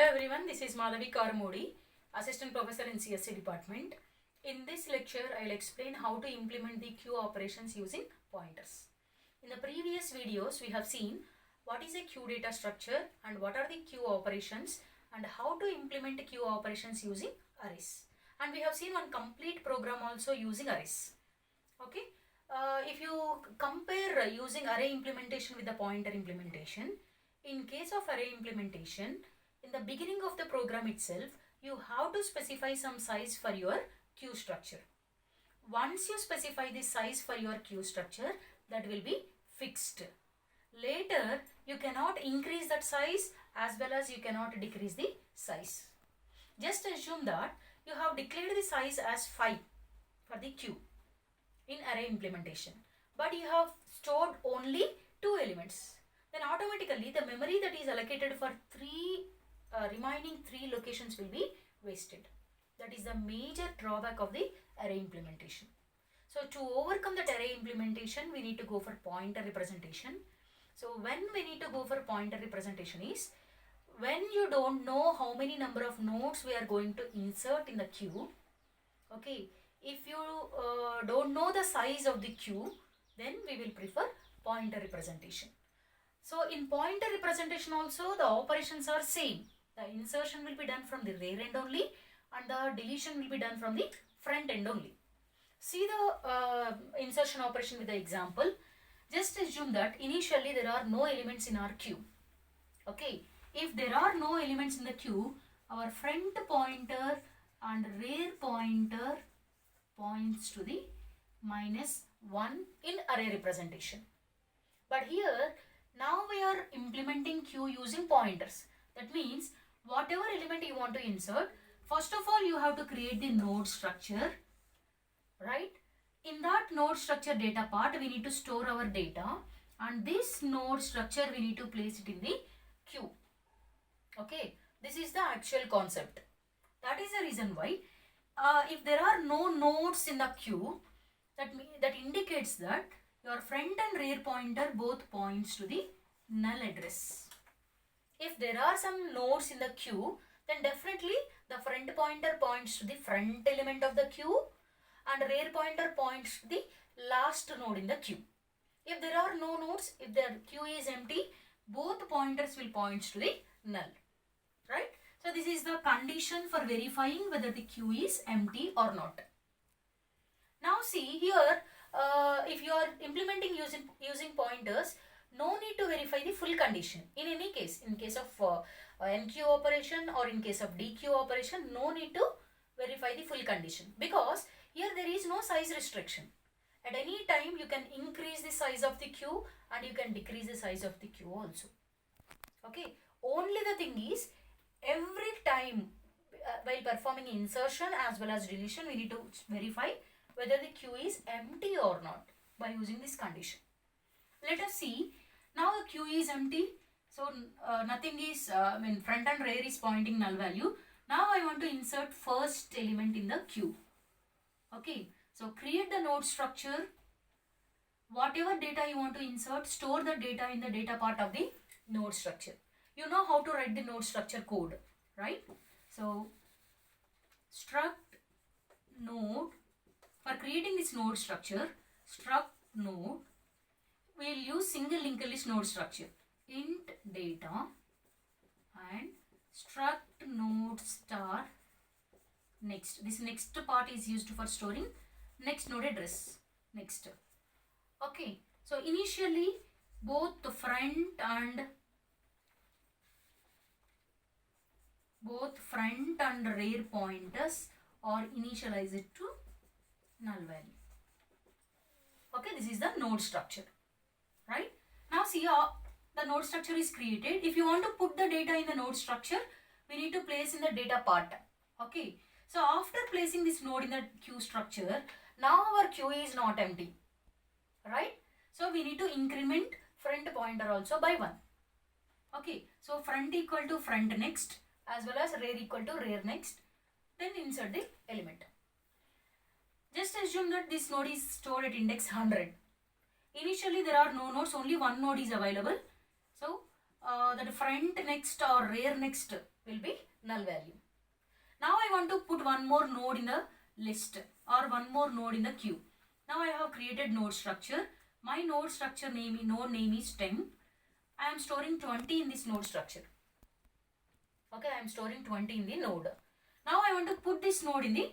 everyone, this is Madhavi Karamodi, Assistant Professor in CSC Department. In this lecture, I will explain how to implement the queue operations using pointers. In the previous videos, we have seen what is a queue data structure and what are the queue operations and how to implement queue operations using arrays. And we have seen one complete program also using arrays. Okay. If you compare using array implementation with the pointer implementation, in case of array implementation, in the beginning of the program itself, you have to specify some size for your queue structure. Once you specify the size for your queue structure, that will be fixed. Later, you cannot increase that size as well as you cannot decrease the size. Just assume that you have declared the size as 5 for the queue in array implementation, but you have stored only 2 elements. Then automatically the memory that is allocated for remaining 3 locations will be wasted. That is the major drawback of the array implementation. So to overcome that array implementation, we need to go for pointer representation. So when we need to go for pointer representation is when you don't know how many number of nodes we are going to insert in the queue. Okay, if you don't know the size of the queue, then we will prefer pointer representation. So in pointer representation also the operations are same. The insertion will be done from the rear end only and the deletion will be done from the front end only. See the insertion operation with the example. Just assume that initially there are no elements in our queue. Okay, if there are no elements in the queue, our front pointer and rear pointer points to the -1 in array representation. But here now we are implementing queue using pointers. That means whatever element you want to insert, first of all you have to create the node structure, right? In that node structure data part, we need to store our data, and this node structure we need to place it in the queue. Okay, this is the actual concept. That is the reason why if there are no nodes in the queue, that indicates that your front and rear pointer both points to the null address. If there are some nodes in the queue, then definitely the front pointer points to the front element of the queue and rear pointer points to the last node in the queue. If there are no nodes, if the queue is empty, both pointers will point to the null, right? So this is the condition for verifying whether the queue is empty or not. Now see here, if you are implementing using pointers, no need to verify the full condition. In any case, in case of Enqueue operation or in case of Dequeue operation, no need to verify the full condition because here there is no size restriction. At any time you can increase the size of the queue and you can decrease the size of the queue also. Okay, only the thing is every time while performing insertion as well as deletion, we need to verify whether the queue is empty or not by using this condition. Let us see. Now the queue is empty. So nothing is, front and rear is pointing null value. Now I want to insert first element in the queue. Okay. So create the node structure. Whatever data you want to insert, store the data in the data part of the node structure. You know how to write the node structure code, right? So struct node, for creating this node structure, struct node, we will use single linked list node structure. Int data and struct node star next. This next part is used for storing next node address. Next. Okay. So initially both the front and rear pointers are initialized to null value. Okay, this is the node structure, right? Now see the node structure is created. If you want to put the data in the node structure, we need to place in the data part. Okay, so after placing this node in the queue structure, now our queue is not empty, right? So we need to increment front pointer also by 1. Okay, so front equal to front next as well as rear equal to rear next. Then insert the element. Just assume that this node is stored at index 100. Initially there are no nodes, only one node is available. So that front next or rear next will be null value. Now I want to put one more node in the list or one more node in the queue. Now I have created node structure. My node structure node name is temp. I am storing 20 in this node structure. Okay, I am storing 20 in the node. Now I want to put this node in the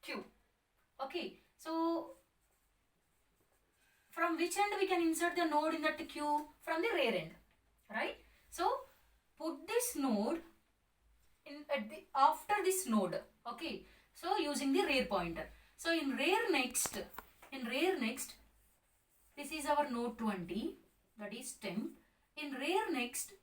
queue. Okay, so from which end we can insert the node in that queue? From the rear end, right? So put this node in after this node. Okay, so using the rear pointer. So in rear next, this is our node 20, that is temp. In rear next,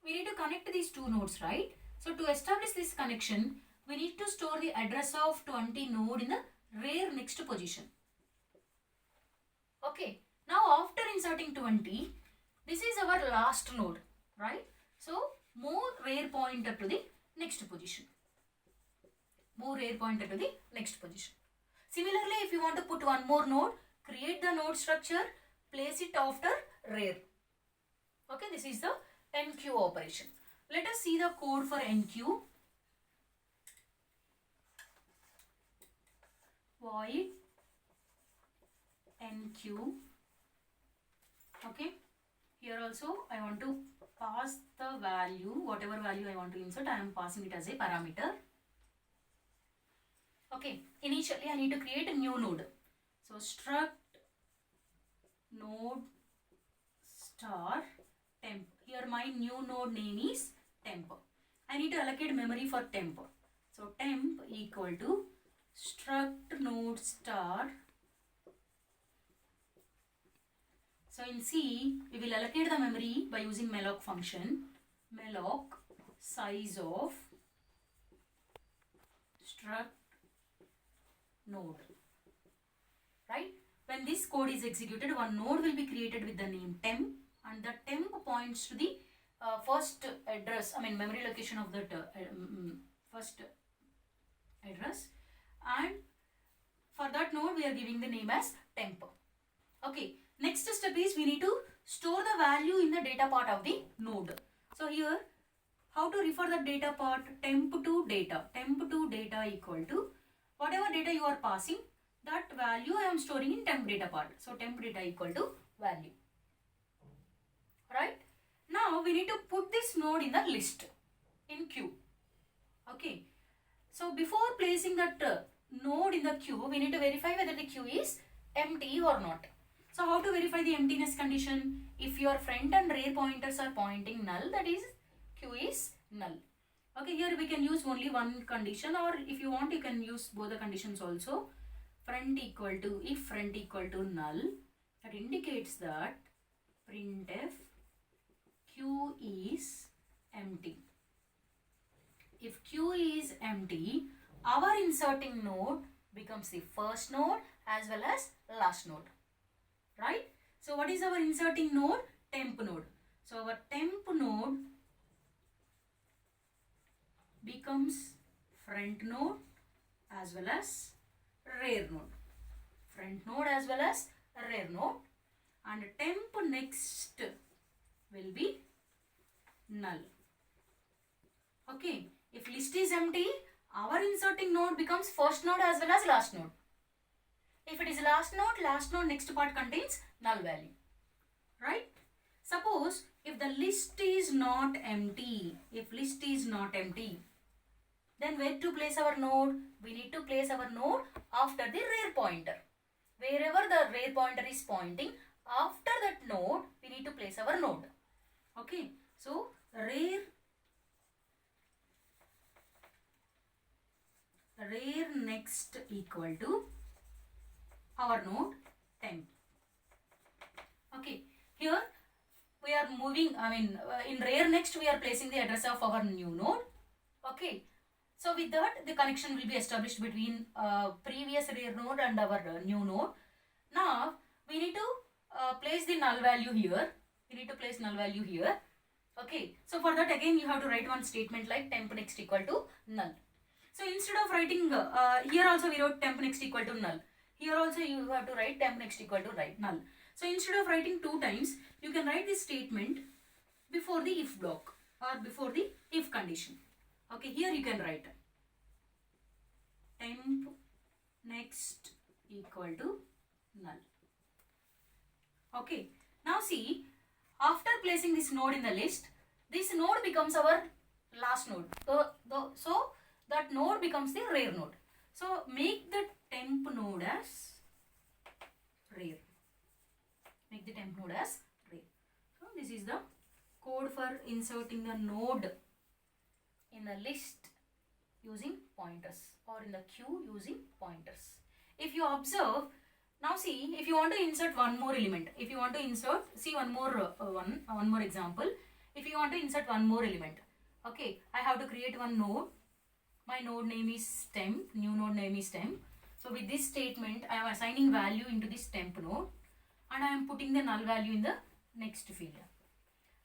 we need to connect these two nodes, right? So to establish this connection, we need to store the address of 20 node in the rear next position. Okay, now after inserting 20, this is our last node, right? So move rear pointer to the next position. Move rear pointer to the next position. Similarly, if you want to put one more node, create the node structure, place it after rear. Okay, this is the Enqueue operation. Let us see the code for Enqueue. Void Enqueue. Okay, here also I want to pass the value, whatever value I want to insert, I am passing it as a parameter. Okay, initially I need to create a new node. So struct node star temp. Here my new node name is temp. I need to allocate memory for temp. So temp equal to struct node star. So in C, we will allocate the memory by using malloc function. Malloc size of struct node. Right? When this code is executed, one node will be created with the name temp, and the temp points to the first address, memory location of that first address, and for that node we are giving the name as temp. Okay, next step is we need to store the value in the data part of the node. So here, how to refer the data part? Temp to data. Temp to data equal to whatever data you are passing, that value I am storing in temp data part. So temp data equal to value. Right? Now we need to put this node in the list in queue. Okay. So before placing that node in the queue, we need to verify whether the queue is empty or not. So how to verify the emptiness condition? If your front and rear pointers are pointing null, that is queue is null. Okay, here we can use only one condition, or if you want you can use both the conditions also. Front equal to, if front equal to null, that indicates that printf queue is empty. If queue is empty, our inserting node becomes the first node as well as last node. Right? So what is our inserting node? Temp node. So our temp node becomes front node as well as rear node. Front node as well as rear node, and temp next will be null. Okay, if list is empty, our inserting node becomes first node as well as last node. If it is last node next part contains null value. Right? Suppose if the list is not empty, then where to place our node? We need to place our node after the rear pointer. Wherever the rear pointer is pointing, after that node, we need to place our node. Okay. So, rear next equal to our node temp. Okay. Here we are moving, in rear next we are placing the address of our new node. Okay. So with that, the connection will be established between previous rear node and our new node. Now we need to place the null value here. Okay. So for that again you have to write one statement like temp next equal to null. So instead of writing here also we wrote temp next equal to null. Here also you have to write temp next equal to null. So instead of writing two times, you can write this statement before the if block or before the if condition. Okay, here you can write temp next equal to null. Okay, now see, after placing this node in the list, this node becomes our last node. So that node becomes the rare node. So make the temp node as rare. Make the temp node as rare. So this is the code for inserting the node in the list using pointers or in the queue using pointers. If you observe, now see, if you want to insert one more element, if you want to insert, see one more example. If you want to insert one more element, okay, I have to create one node. My node name is temp, new node name is temp. So with this statement, I am assigning value into this temp node and I am putting the null value in the next field.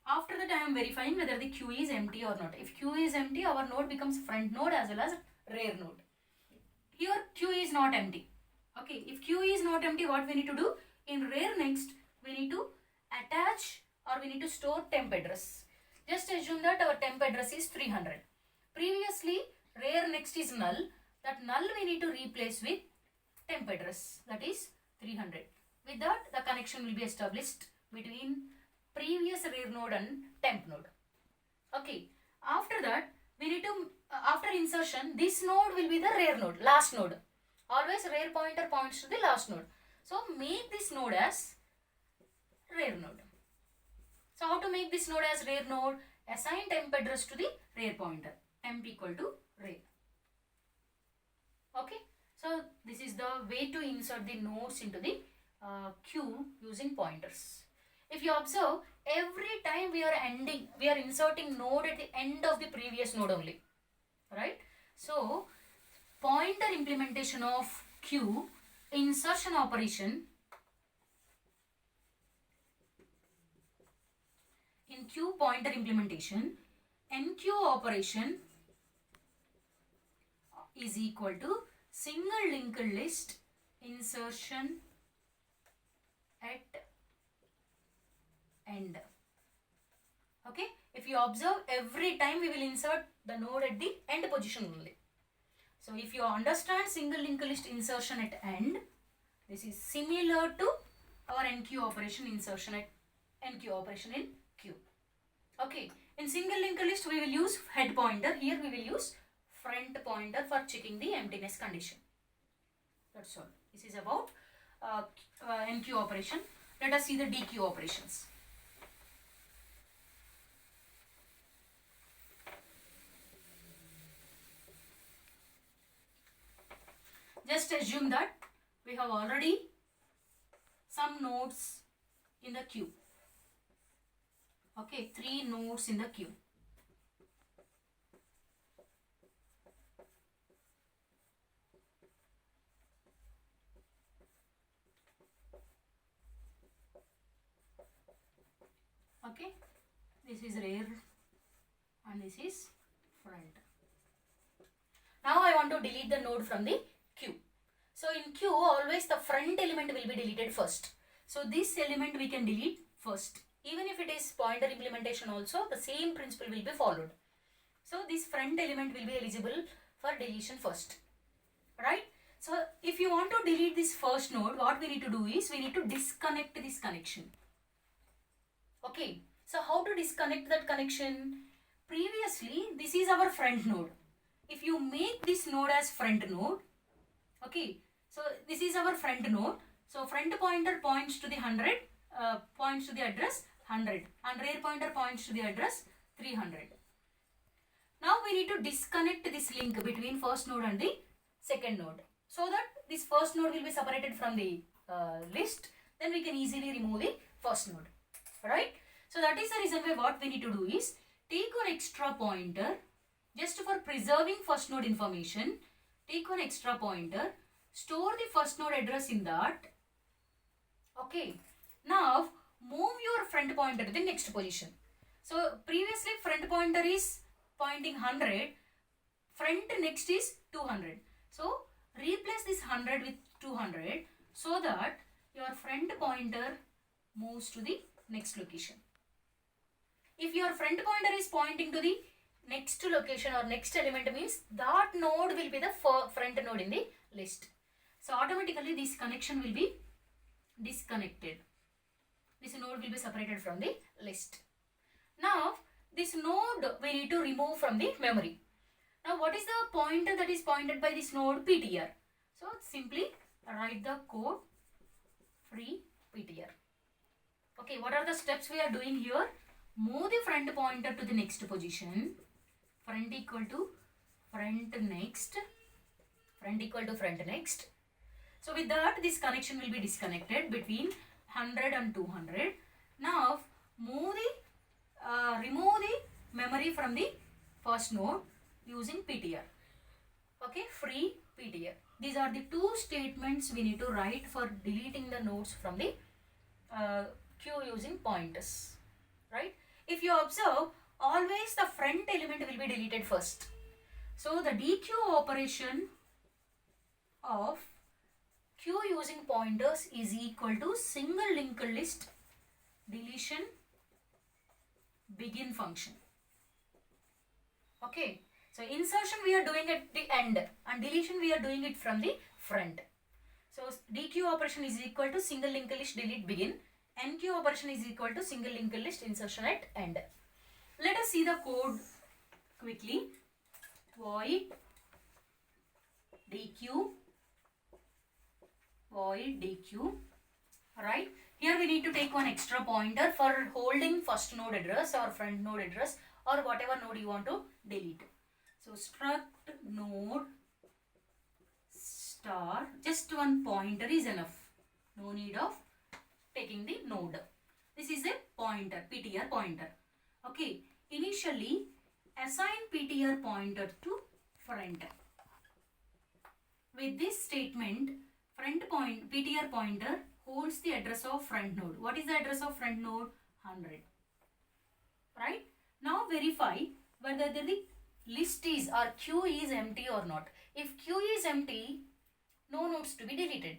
After that, I am verifying whether the queue is empty or not. If queue is empty, our node becomes front node as well as rare node. Here, queue is not empty. Okay, if queue is not empty, what we need to do? In rare next, we need to attach or we need to store temp address. Just assume that our temp address is 300. Previously, rare next is null. That null we need to replace with temp address, that is 300. With that, the connection will be established between previous rare node and temp node. Okay, after that, we need to, after insertion, this node will be the rare node, last node. Always rare pointer points to the last node. So make this node as rare node. So how to make this node as rare node? Assign temp address to the rare pointer. Temp equal to rare. Okay. So this is the way to insert the nodes into the queue using pointers. If you observe, every time we are inserting node at the end of the previous node only. Right? So pointer implementation of queue insertion operation in queue pointer implementation, enqueue operation is equal to single linked list insertion at end. Okay, if you observe, every time we will insert the node at the end position only. So if you understand single linked list insertion at end, this is similar to our enqueue operation insertion at enqueue operation in queue. Okay, in single linked list we will use head pointer. Here we will use front pointer for checking the emptiness condition. That's all. This is about enqueue operation. Let us see the dequeue operations. Just assume that we have already some nodes in the queue. Okay, 3 nodes in the queue. Okay, this is rare and this is front. Now I want to delete the node from the queue. So in queue, always the front element will be deleted first. So this element we can delete first. Even if it is pointer implementation also, the same principle will be followed. So this front element will be eligible for deletion first. Right? So if you want to delete this first node, what we need to do is we need to disconnect this connection. Okay. So how to disconnect that connection? Previously, this is our front node. If you make this node as front node, okay, so this is our front node. So front pointer points to the 100, points to the address 100 and rear pointer points to the address 300. Now we need to disconnect this link between first node and the second node so that this first node will be separated from the list. Then we can easily remove the first node. Right? So that is the reason why what we need to do is take one extra pointer just for preserving first node information. Take one extra pointer, store the first node address in that. Okay. Now move your front pointer to the next position. So previously front pointer is pointing 100, front next is 200. So replace this 100 with 200 so that your front pointer moves to the next location. If your front pointer is pointing to the next location or next element means that node will be the front node in the list. So automatically this connection will be disconnected. This node will be separated from the list. Now this node we need to remove from the memory. Now what is the pointer that is pointed by this node? PTR. So simply write the code free PTR. Okay, what are the steps we are doing here? Move the front pointer to the next position. Front equal to front next. Front equal to front next. So with that this connection will be disconnected between 100 and 200. Now remove the memory from the first node using PTR. Okay, free PTR. These are the two statements we need to write for deleting the nodes from the queue using pointers. Right? If you observe, always the front element will be deleted first. So the dequeue operation of queue using pointers is equal to single linked list deletion begin function. Okay. So insertion we are doing at the end and deletion we are doing it from the front. So dequeue operation is equal to single linked list delete begin. Enqueue operation is equal to single linked list insertion at end. Let us see the code quickly. Void dequeue. Void dequeue. Right. Here we need to take one extra pointer for holding first node address or front node address or whatever node you want to delete. So struct node star, just one pointer is enough. No need of taking the node. This is a pointer, PTR pointer. Okay, initially assign PTR pointer to front. With this statement, PTR pointer holds the address of front node. What is the address of front node? 100. Right? Now verify whether the list is or queue is empty or not. If queue is empty, no nodes to be deleted.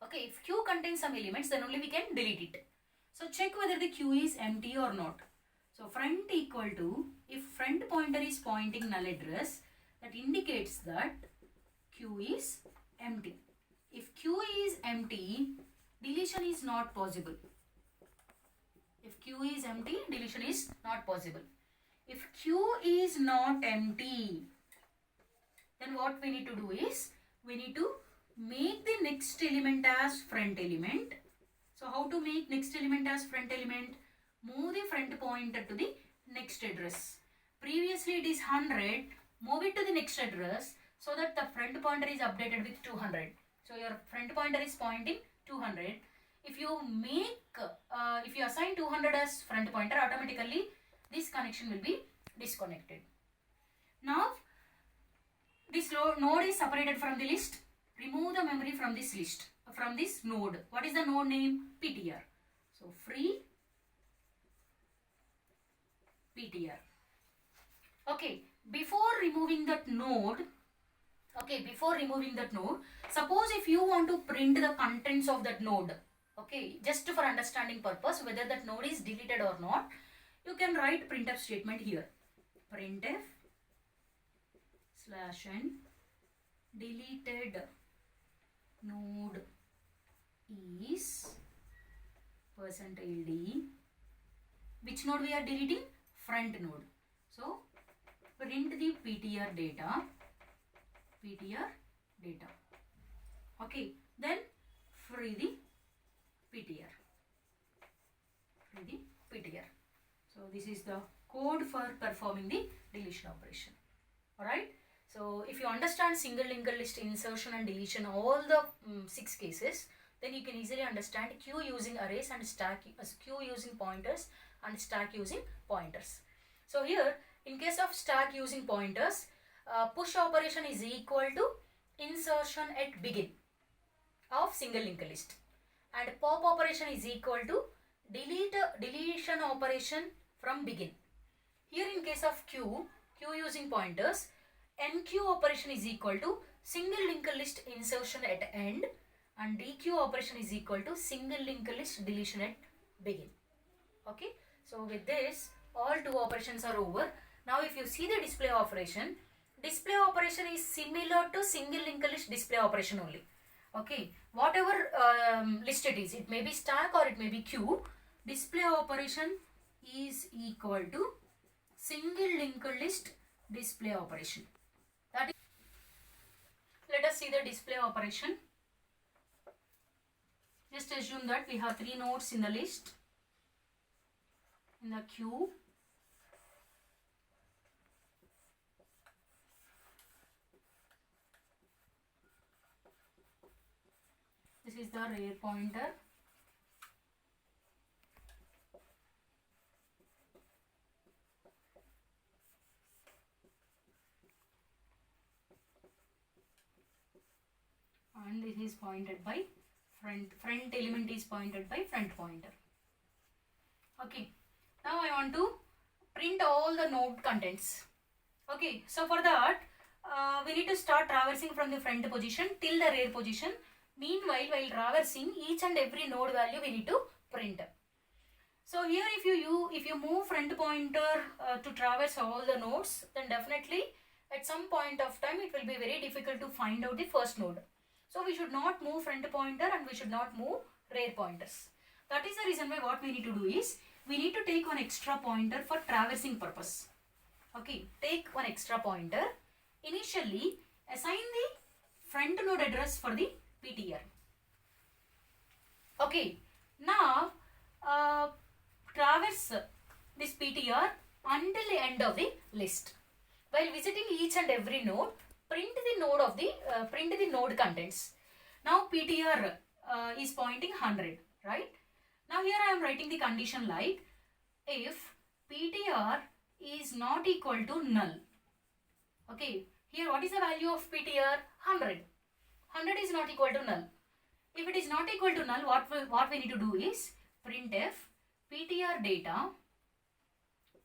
Okay, if queue contains some elements, then only we can delete it. So check whether the queue is empty or not. So front equal to, if front pointer is pointing null address, that indicates that queue is empty. If queue is empty, deletion is not possible. If queue is empty, deletion is not possible. If queue is not empty, then what we need to do is, we need to make the next element as front element. So how to make next element as front element? Move the front pointer to the next address. Previously it is 100, move it to the next address so that the front pointer is updated with 200. So your front pointer is pointing 200. If you assign 200 as front pointer, automatically this connection will be disconnected. Now this node is separated from the list. Remove the memory from this list, from this node. What is the node name? PTR. So free PTR. Okay, before removing that node, suppose if you want to print the contents of that node, okay, just for understanding purpose whether that node is deleted or not, you can write printf statement here. Printf /n deleted node is %d. Which node we are deleting? Front node. So print the PTR data. Okay, then free the PTR. So this is the code for performing the deletion operation. Alright. So if you understand single linked list insertion and deletion, all the 6 cases, then you can easily understand queue using arrays and stack, queue using pointers and stack using pointers. So here, in case of stack using pointers, push operation is equal to insertion at begin of single linked list, and pop operation is equal to deletion operation from begin. Here in case of queue using pointers, enqueue operation is equal to single linked list insertion at end, and dequeue operation is equal to single linked list deletion at begin. Okay, so with this all two operations are over. Now if you see the display operation is similar to single linked list display operation only. Okay, whatever list it may be stack or it may be queue, display operation is equal to single linked list display operation. That is, let us see the display operation. Just assume that we have 3 nodes in the list, in the queue. This is the rear pointer. And this is pointed by front element is pointed by front pointer. Okay, now I want to print all the node contents. Okay, so for that we need to start traversing from the front position till the rear position. Meanwhile, while traversing, each and every node value we need to print. So here if you move front pointer to traverse all the nodes, then definitely at some point of time it will be very difficult to find out the first node. So we should not move front pointer and we should not move rear pointers. That is the reason why what we need to do is, we need to take one extra pointer for traversing purpose. Okay, take one extra pointer. Initially, assign the front node address for the PTR. Okay, now traverse this PTR until the end of the list. While visiting each and every node, print the node contents. Now PTR is pointing 100, right? Now here I am writing the condition like, if PTR is not equal to null. Okay, here what is the value of PTR? 100. 100 is not equal to null. If it is not equal to null, what we need to do is printf PTR data,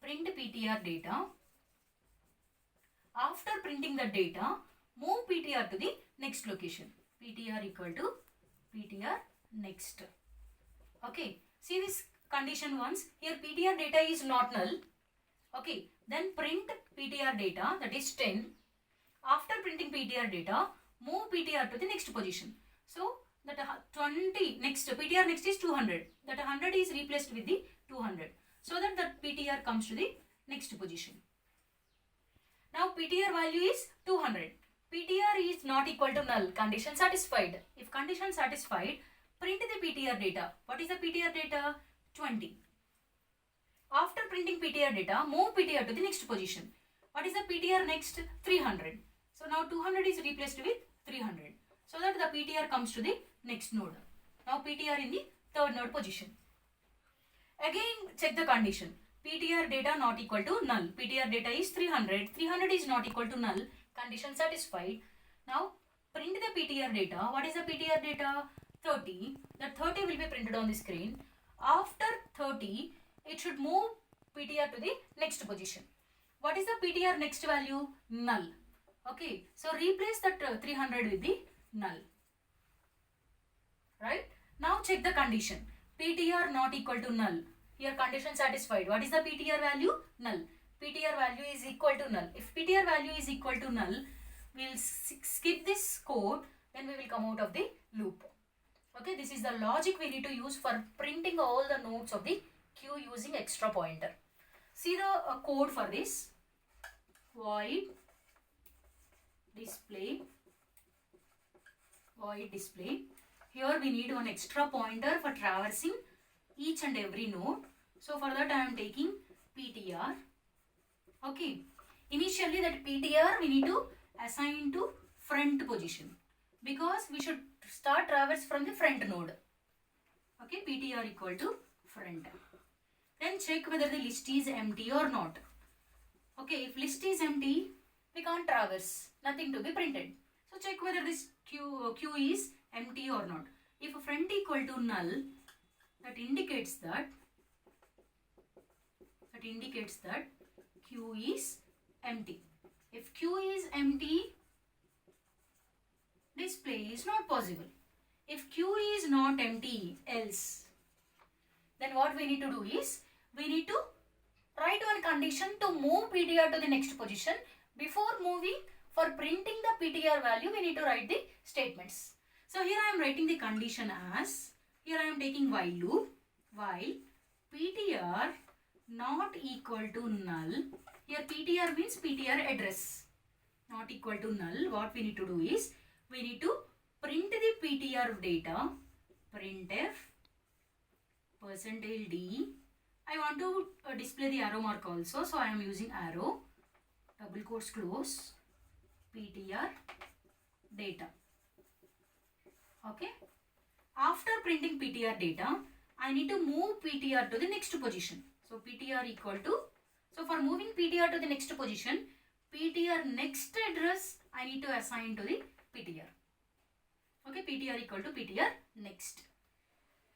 print PTR data. After printing the data, move PTR to the next location. PTR equal to PTR next. Okay, see this condition once. Here PTR data is not null. Okay, then print PTR data, that is 10. After printing PTR data, move PTR to the next position. So that 20 next PTR next is 200. That 100 is replaced with the 200. So that the PTR comes to the next position. Now PTR value is 200. PTR is not equal to null. Condition satisfied. If condition satisfied, print the PTR data. What is the PTR data? 20. After printing PTR data, move PTR to the next position. What is the PTR next? 300. So now 200 is replaced with 300. So that the PTR comes to the next node. Now PTR in the third node position. Again check the condition. PTR data not equal to null. PTR data is 300. 300 is not equal to null. Condition satisfied. Now print the PTR data. What is the PTR data? 30. That 30 will be printed on the screen. After 30, it should move PTR to the next position. What is the PTR next value? Null. Okay, so replace that 300 with the null. Right? Now check the condition. PTR not equal to null. Here condition satisfied. What is the PTR value? Null. PTR value is equal to null. If PTR value is equal to null, we will skip this code, then we will come out of the loop. Okay, this is the logic we need to use for printing all the nodes of the queue using extra pointer. See the code for this. Void display. Here we need one extra pointer for traversing each and every node. So for that I am taking PTR. Okay, initially that PTR we need to assign to front position, because we should start traverse from the front node. Okay, PTR equal to front. Then check whether the list is empty or not. Okay, if list is empty, we can't traverse, nothing to be printed. So check whether this queue is empty or not. If front equal to null, that indicates that queue is empty. If queue is empty, display is not possible. If queue is not empty else, then what we need to do is, we need to write one condition to move PTR to the next position. Before moving, for printing the PTR value, we need to write the statements. So here I am writing the condition as, here I am taking while loop, while PTR not equal to null. Here PTR means PTR address not equal to null. What we need to do is, we need to print the PTR data, printf %d. I want to display the arrow mark also, so I am using arrow, double quotes close, PTR data. Okay. After printing PTR data, I need to move PTR to the next position. So PTR equal to, so for moving PTR to the next position, PTR next address I need to assign to the PTR. Okay, PTR equal to PTR next.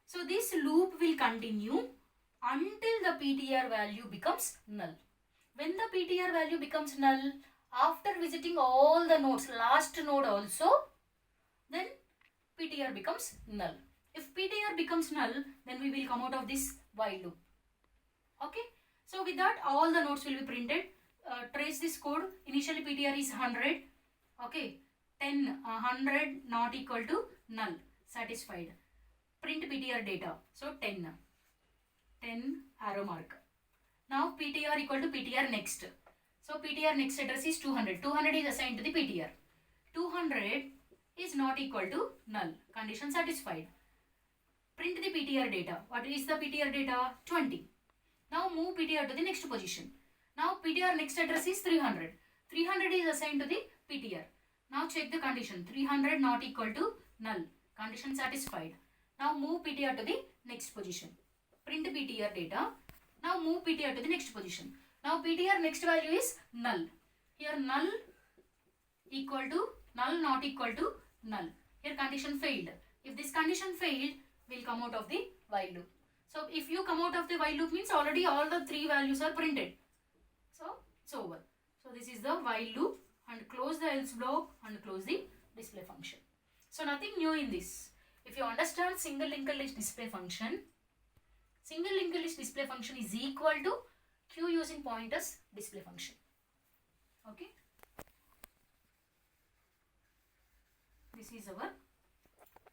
So this loop will continue until the PTR value becomes null. When the PTR value becomes null, after visiting all the nodes, last node also, then PTR becomes null. If PTR becomes null, then we will come out of this while loop. Okay. So with that, all the nodes will be printed. Trace this code. Initially PTR is 100. Okay. 100 not equal to null. Satisfied. Print PTR data. So 10 arrow mark. Now PTR equal to PTR next. So PTR next address is 200. 200 is assigned to the PTR. 200 is not equal to null. Condition satisfied. Print the PTR data. What is the PTR data? 20. Now move PTR to the next position. Now PTR next address is 300. 300 is assigned to the PTR. Now check the condition. 300 not equal to null. Condition satisfied. Now move PTR to the next position. Print PTR data. Now move PTR to the next position. Now PTR next value is null. Here null equal to null not equal to null. Here condition failed. If this condition failed, we'll come out of the while loop. So if you come out of the while loop means already all the three values are printed. So it's over. So this is the while loop, and close the else block and close the display function. So nothing new in this. If you understand single linked list display function, single linked list display function is equal to queue using pointers display function. Okay. This is our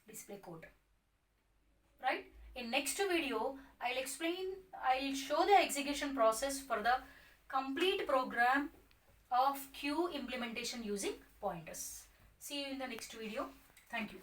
display code. Right? In next video, I'll show the execution process for the complete program of queue implementation using pointers. See you in the next video. Thank you.